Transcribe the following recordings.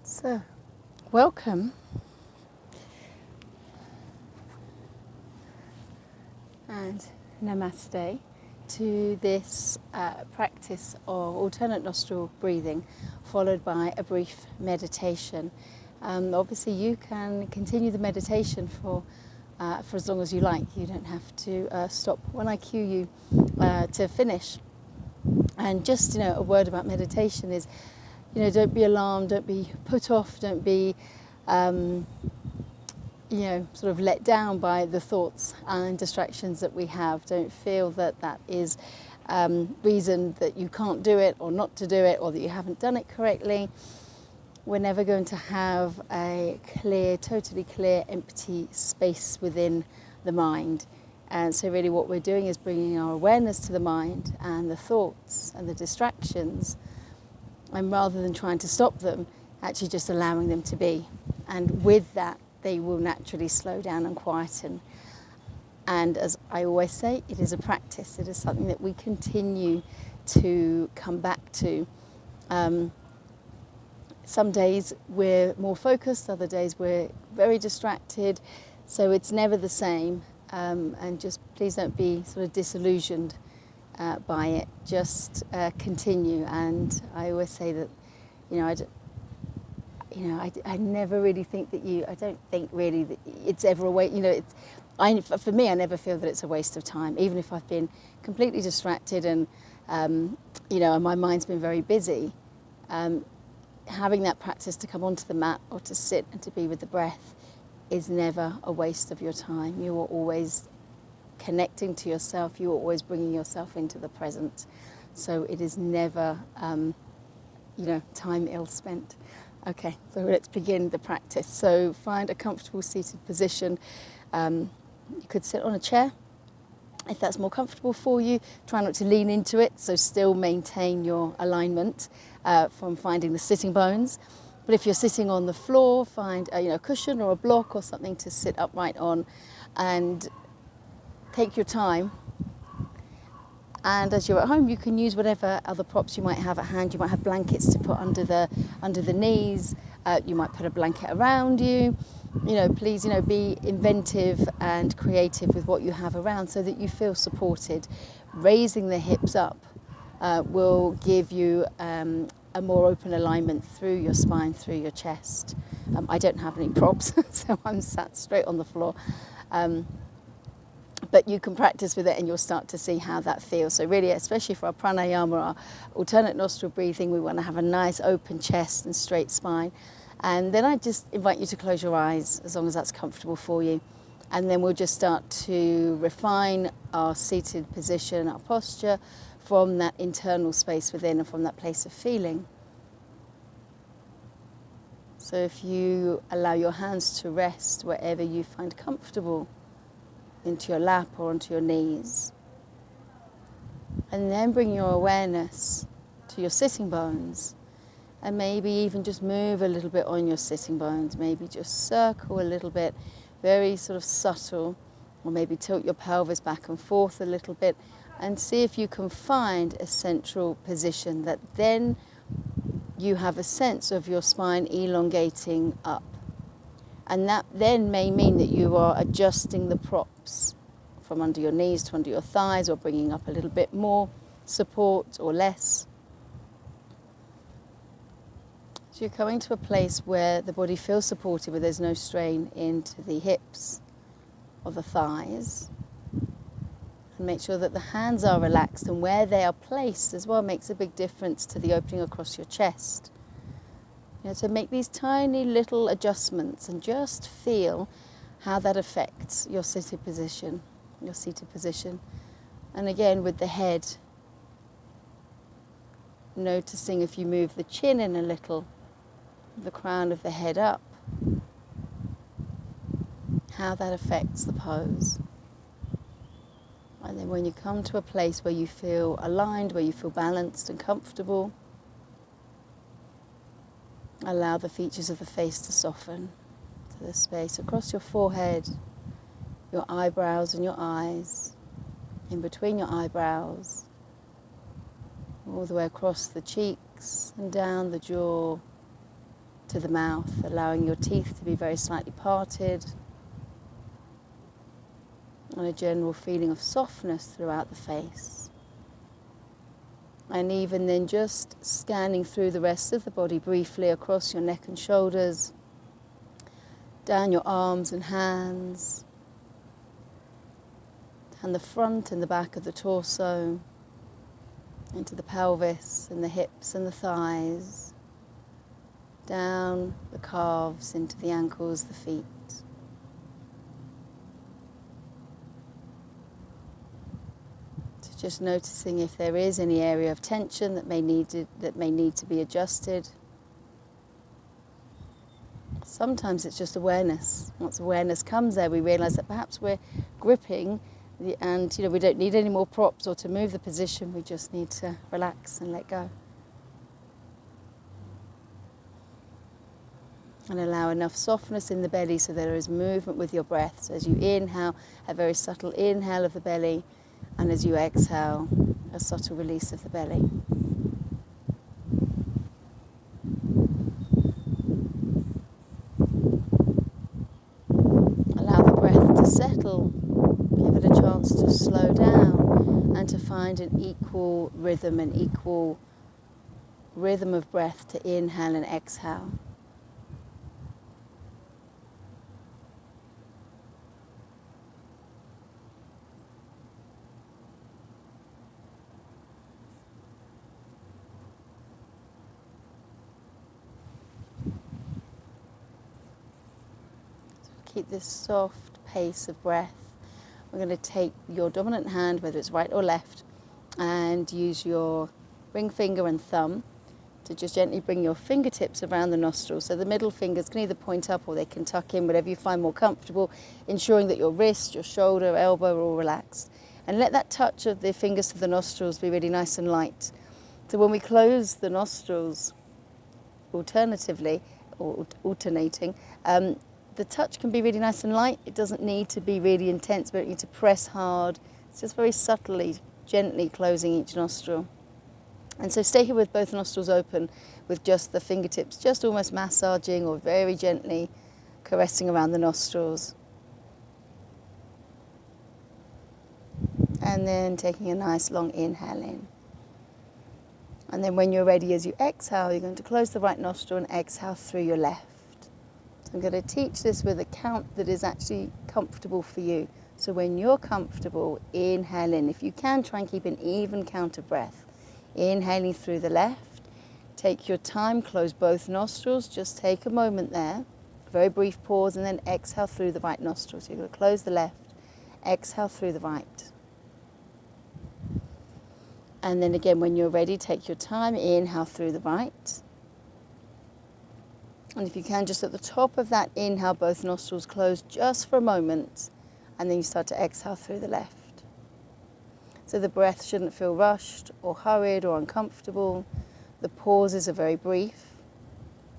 So, welcome and namaste to this practice of alternate nostril breathing, followed by a brief meditation. Obviously, you can continue the meditation for as long as you like. You don't have to stop when I cue you to finish. And just a word about meditation is, don't be alarmed, don't be put off, don't be sort of let down by the thoughts and distractions that we have. Don't feel that that is reason that you can't do it or not to do it or that you haven't done it correctly. We're never going to have a clear, totally clear, empty space within the mind. And so really what we're doing is bringing our awareness to the mind and the thoughts and the distractions, and rather than trying to stop them, actually just allowing them to be. And with that, they will naturally slow down and quieten. And as I always say, it is a practice. It is something that we continue to come back to. Some days we're more focused, other days we're very distracted. So it's never the same. And just please don't be sort of disillusioned by it. Just continue. And I always say that, I never really think that I don't think really that it's ever a waste. For me, I never feel that it's a waste of time, even if I've been completely distracted and, and my mind's been very busy. Having that practice to come onto the mat or to sit and to be with the breath is never a waste of your time. You are always connecting to yourself. You are always bringing yourself into the present. So it is never, time ill spent. Okay, so let's begin the practice. So find a comfortable seated position. You could sit on a chair if that's more comfortable for you. Try not to lean into it, so still maintain your alignment from finding the sitting bones. But if you're sitting on the floor, find a cushion or a block or something to sit upright on, and take your time. And as you're at home, you can use whatever other props you might have at hand. You might have blankets to put under the knees. You might put a blanket around you. Please, be inventive and creative with what you have around so that you feel supported. Raising the hips up will give you a more open alignment through your spine, through your chest. I don't have any props, so I'm sat straight on the floor. But you can practice with it and you'll start to see how that feels. So really, especially for our pranayama, our alternate nostril breathing, we want to have a nice open chest and straight spine. And then I just invite you to close your eyes as long as that's comfortable for you. And then we'll just start to refine our seated position, our posture, from that internal space within and from that place of feeling. So if you allow your hands to rest wherever you find comfortable, into your lap or onto your knees. And then bring your awareness to your sitting bones. And maybe even just move a little bit on your sitting bones. Maybe just circle a little bit, very sort of subtle. Or maybe tilt your pelvis back and forth a little bit. And see if you can find a central position that then you have a sense of your spine elongating up. And that then may mean that you are adjusting the props from under your knees to under your thighs, or bringing up a little bit more support or less. So you're coming to a place where the body feels supported, where there's no strain into the hips or the thighs. And make sure that the hands are relaxed, and where they are placed as well makes a big difference to the opening across your chest. So make these tiny little adjustments and just feel how that affects your seated position. And again, with the head, noticing if you move the chin in a little, the crown of the head up, how that affects the pose. And then when you come to a place where you feel aligned, where you feel balanced and comfortable, allow the features of the face to soften to the space across your forehead, your eyebrows and your eyes, in between your eyebrows, all the way across the cheeks and down the jaw, to the mouth, allowing your teeth to be very slightly parted, and a general feeling of softness throughout the face. And even then just scanning through the rest of the body briefly across your neck and shoulders, down your arms and hands, down the front and the back of the torso, into the pelvis and the hips and the thighs, down the calves into the ankles, the feet. So just noticing if there is any area of tension that may need to be adjusted. Sometimes it's just awareness. Once awareness comes there, we realise that perhaps we're gripping and we don't need any more props or to move the position. We just need to relax and let go. And allow enough softness in the belly so there is movement with your breath. So as you inhale, a very subtle inhale of the belly, and as you exhale, a subtle release of the belly. Allow the breath to settle, give it a chance to slow down and to find an equal rhythm of breath to inhale and exhale. Keep this soft pace of breath. We're going to take your dominant hand, whether it's right or left, and use your ring finger and thumb to just gently bring your fingertips around the nostrils. So the middle fingers can either point up or they can tuck in, whatever you find more comfortable, ensuring that your wrist, your shoulder, elbow are all relaxed. And let that touch of the fingers to the nostrils be really nice and light. So when we close the nostrils, alternating, the touch can be really nice and light. It doesn't need to be really intense. We don't need to press hard. It's just very subtly, gently closing each nostril. And so stay here with both nostrils open, with just the fingertips, just almost massaging or very gently caressing around the nostrils. And then taking a nice long inhale in. And then when you're ready, as you exhale, you're going to close the right nostril and exhale through your left. I'm going to teach this with a count that is actually comfortable for you. So when you're comfortable, inhale in. If you can, try and keep an even count of breath. Inhaling through the left. Take your time, close both nostrils. Just take a moment there. Very brief pause, and then exhale through the right nostril. So you're going to close the left, exhale through the right. And then again, when you're ready, take your time, inhale through the right. And if you can, just at the top of that inhale, both nostrils close just for a moment, and then you start to exhale through the left. So the breath shouldn't feel rushed or hurried or uncomfortable. The pauses are very brief.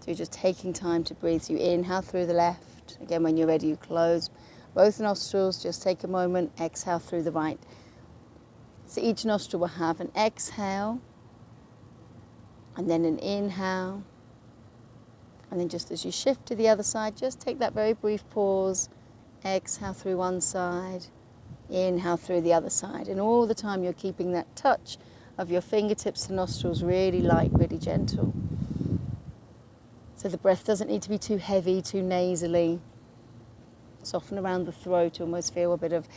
So you're just taking time to breathe. So you inhale through the left. Again, when you're ready, you close both nostrils. Just take a moment, exhale through the right. So each nostril will have an exhale, and then an inhale. And then just as you shift to the other side, just take that very brief pause. Exhale through one side, inhale through the other side. And all the time you're keeping that touch of your fingertips to nostrils really light, really gentle. So the breath doesn't need to be too heavy, too nasally. Soften around the throat, almost feel a bit of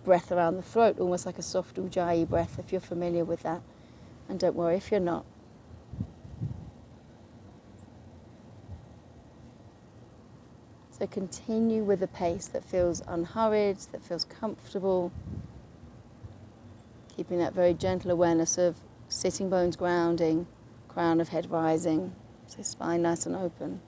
breath around the throat, almost like a soft ujjayi breath if you're familiar with that. And don't worry if you're not. So continue with a pace that feels unhurried, that feels comfortable. Keeping that very gentle awareness of sitting bones grounding, crown of head rising, so spine nice and open.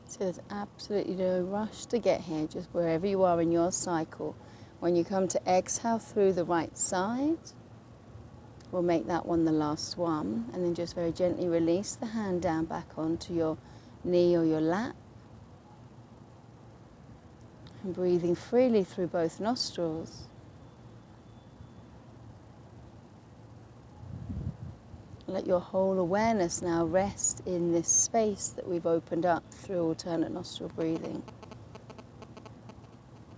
So there's absolutely no rush to get here, just wherever you are in your cycle. When you come to exhale through the right side, we'll make that one the last one, and then just very gently release the hand down back onto your knee or your lap. And breathing freely through both nostrils. Let your whole awareness now rest in this space that we've opened up through alternate nostril breathing.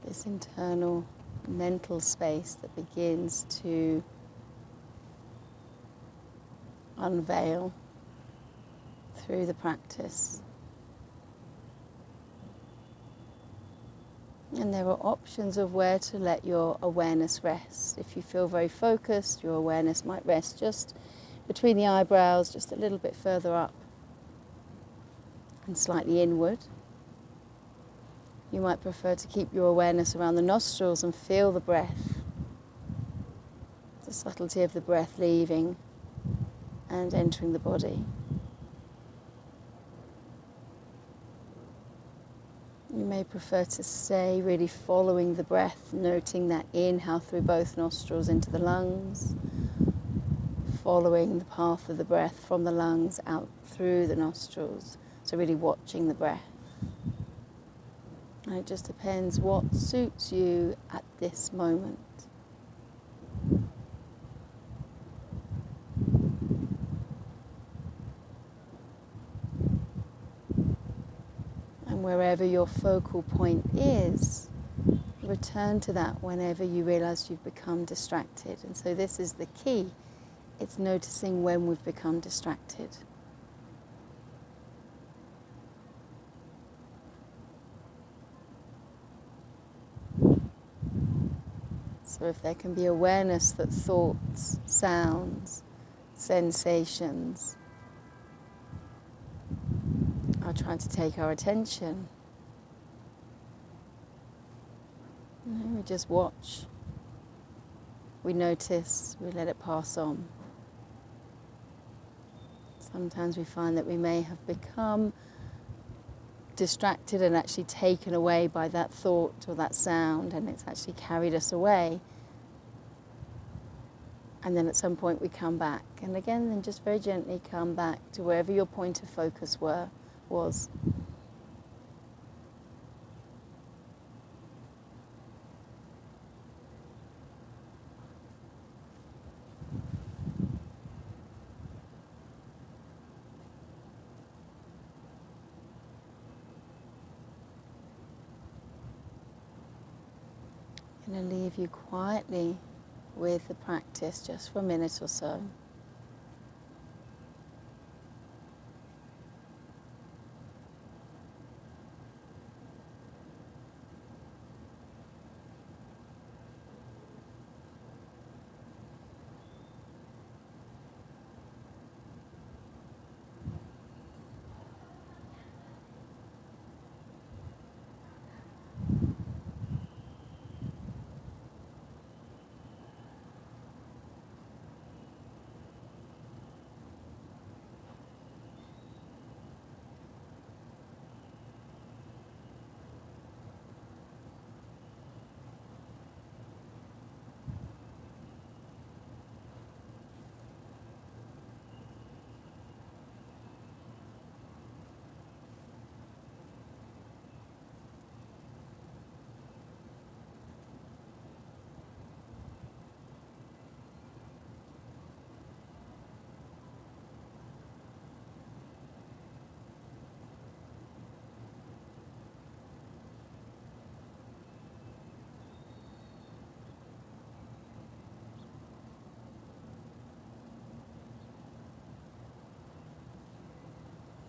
This internal mental space that begins to unveil through the practice. And there are options of where to let your awareness rest. If you feel very focused, your awareness might rest just between the eyebrows, just a little bit further up and slightly inward. You might prefer to keep your awareness around the nostrils and feel the breath, the subtlety of the breath leaving and entering the body. You may prefer to stay really following the breath, noting that inhale through both nostrils into the lungs, following the path of the breath from the lungs out through the nostrils. So really watching the breath. And it just depends what suits you at this moment. And wherever your focal point is, return to that whenever you realize you've become distracted. And so this is the key. It's noticing when we've become distracted. So if there can be awareness that thoughts, sounds, sensations are trying to take our attention, we just watch, we notice, we let it pass on. Sometimes we find that we may have become distracted and actually taken away by that thought or that sound, and it's actually carried us away. And then at some point we come back, and again then just very gently come back to wherever your point of focus was. I'm going to leave you quietly with the practice just for a minute or so.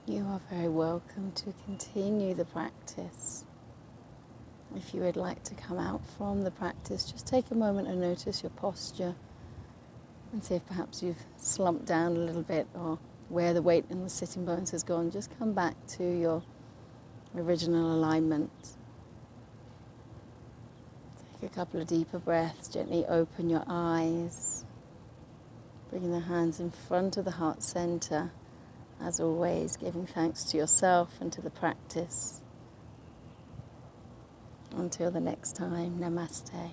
You are very welcome to continue the practice. If you would like to come out from the practice, just take a moment and notice your posture and see if perhaps you've slumped down a little bit or where the weight in the sitting bones has gone. Just come back to your original alignment. Take a couple of deeper breaths, gently open your eyes, bringing the hands in front of the heart center. As always, giving thanks to yourself and to the practice. Until the next time, namaste.